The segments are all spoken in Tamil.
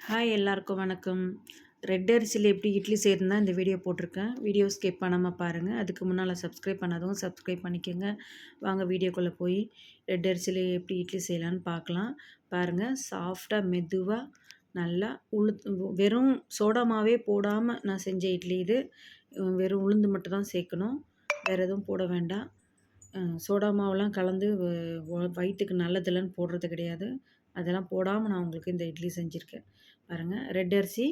ஹாய் எல்லாருக்கும் வணக்கம். ரெட் அரிசியில் எப்படி இட்லி செய்யறதுன்னு தான் இந்த வீடியோ போட்டிருக்கேன். வீடியோ ஸ்கிப் பண்ணாமல் பாருங்கள். அதுக்கு முன்னால் சப்ஸ்கிரைப் பண்ணாதவங்க சப்ஸ்கிரைப் பண்ணிக்கோங்க. வாங்க வீடியோக்குள்ளே போய் ரெட் அரிசியில் எப்படி இட்லி செய்யலான்னு பார்க்கலாம். பாருங்கள், சாஃப்டாக மெதுவாக நல்லா வெறும் சோடா மாவே போடாமல் நான் செஞ்ச இட்லி இது. வெறும் உளுந்து மட்டும் தான் சேர்க்கணும், வேறு எதுவும் போட வேண்டாம். சோடா மாவுலாம் கலந்து வயிற்றுக்கு நல்லதில்லைன்னு போடுறது கிடையாது. அதெல்லாம் போடாமல் நான் உங்களுக்கு இந்த இட்லி செஞ்சுருக்கேன். பாருங்கள், ரெட் அரிசி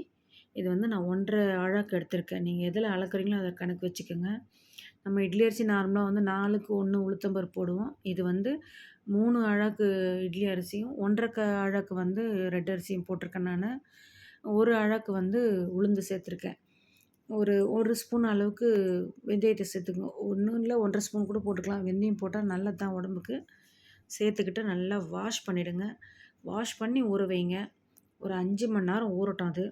இது வந்து நான் 1.5 அழாக்கு எடுத்திருக்கேன். நீங்கள் எதில் அளக்குறீங்களோ அதை கணக்கு வச்சுக்கோங்க. நம்ம இட்லி அரிசி நார்மலாக வந்து 4க்கு 1 உளுத்தம்பருப்பு போடுவோம். இது வந்து 3 அழாக்கு இட்லி அரிசியும் 1.5 அழாக்கு வந்து ரெட் அரிசியும் போட்டிருக்கேன் நான். 1 அழாக்கு வந்து உளுந்து சேர்த்துருக்கேன். ஒரு ஸ்பூன் அளவுக்கு வெந்தயத்தை சேர்த்துக்கோங்க. 1 இல்லை 1.5 ஸ்பூன் கூட போட்டுக்கலாம். வெந்தயம் போட்டால் நல்லது தான் உடம்புக்கு. சேர்த்துக்கிட்டு நல்லா வாஷ் பண்ணிவிடுங்க. வாஷ் பண்ணி ஊற வைங்க. ஒரு 5 மணி நேரம் ஊறட்டும். அது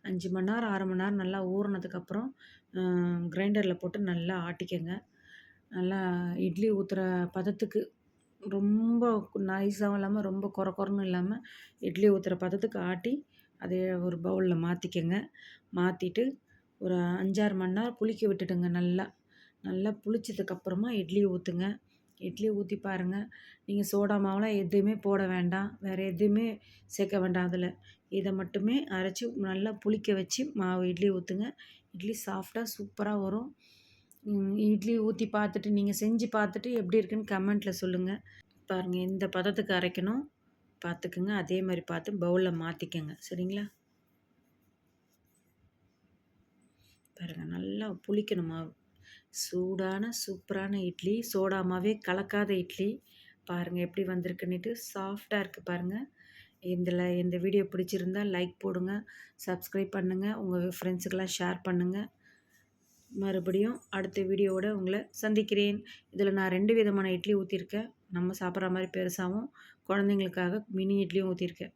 5 மணி நேரம் 6 மணி நேரம் நல்லா ஊறினதுக்கப்புறம் கிரைண்டரில் போட்டு நல்லா ஆட்டிக்கங்க. நல்லா இட்லி ஊற்றுற பதத்துக்கு, ரொம்ப நைஸாகவும் இல்லாமல் ரொம்ப கொரன்னு இல்லாமல் இட்லி ஊற்றுற பதத்துக்கு ஆட்டி அதை ஒரு பவுலில் மாற்றிக்கங்க. மாற்றிட்டு ஒரு 5-6 மணி நேரம் புளிக்க விட்டுடுங்க. நல்லா புளிச்சதுக்கப்புறமா இட்லி ஊற்றுங்க. இட்லி ஊற்றி பாருங்கள். நீங்கள் சோடா மாவுலாம் எதுவுமே போட வேண்டாம், வேறு எதுவுமே சேர்க்க வேண்டாம். அதில் இதை மட்டுமே அரைச்சி நல்லா புளிக்க வச்சு இட்லி ஊற்றுங்க. இட்லி சாஃப்டாக சூப்பராக வரும். இட்லி ஊற்றி பார்த்துட்டு நீங்கள் செஞ்சு பார்த்துட்டு எப்படி இருக்குன்னு கமெண்ட்டில் சொல்லுங்கள். பாருங்கள், இந்த பதத்துக்கு அரைக்கணும் பார்த்துக்குங்க. அதே மாதிரி பார்த்து பவுலில் மாற்றிக்கங்க. சரிங்களா? பாருங்கள், நல்லா புளிக்கணும் மாவு. சூடான சூப்பரான இட்லி, சோடா மாவே கலக்காத இட்லி. பாருங்கள் எப்படி வந்திருக்குன்னுட்டு. சாஃப்டாக இருக்குது பாருங்கள். இந்த வீடியோ பிடிச்சிருந்தா லைக் போடுங்க, சப்ஸ்கிரைப் பண்ணுங்கள், உங்கள் ஃப்ரெண்ட்ஸுக்கெல்லாம் ஷேர் பண்ணுங்கள். மறுபடியும் அடுத்த வீடியோவோட உங்களை சந்திக்கிறேன். இதில் நான் 2 விதமான இட்லி ஊற்றிருக்கேன். நம்ம சாப்பிட்ற மாதிரி பெருசாகவும், குழந்தைங்களுக்காக மினி இட்லியும் ஊற்றிருக்கேன்.